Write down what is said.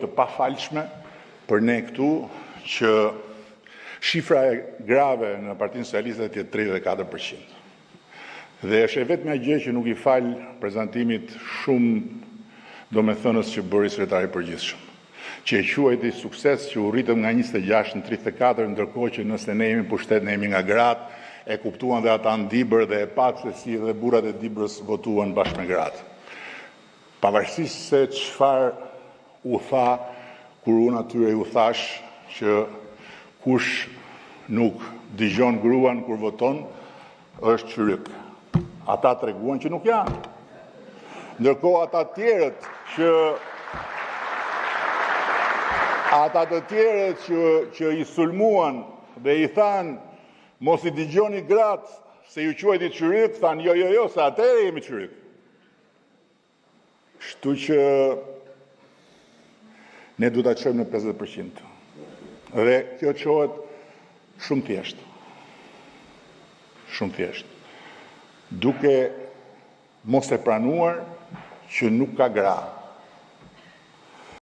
Të pafalshme për ne këtu që shifra e grave në Partinë Socialiste të jetë 34%. Dhe është e vetmja gjë që nuk i fal prezantimit shumë domethënës që bëri sekretari i përgjithshëm, që e quajti sukses që u rritëm nga 26 në 34, ndërkohë që nëse ne jemi pushtet, ne jemi nga gratë, e kuptuan dhe ata në Dibër dhe e pak se si dhe burrat e Dibrës votuan bashkë me gratë. Pavarësisht se çfarë u tha, kur unë atyre ju thash që kush nuk dëgjon gruan kur voton, është qyryk. Ata treguan që nuk janë. Ndërkohë ata të tjerët që i sulmuan dhe i thanë mos i dëgjoni gratë se ju quajti qyryk, thanë jo, se atëherë jemi qyryk. Kështu që ne du ta çojmë në 50%. Dhe kjo qohet shumë thjesht. Shumë thjesht. Duke mos e pranuar që nuk ka gra.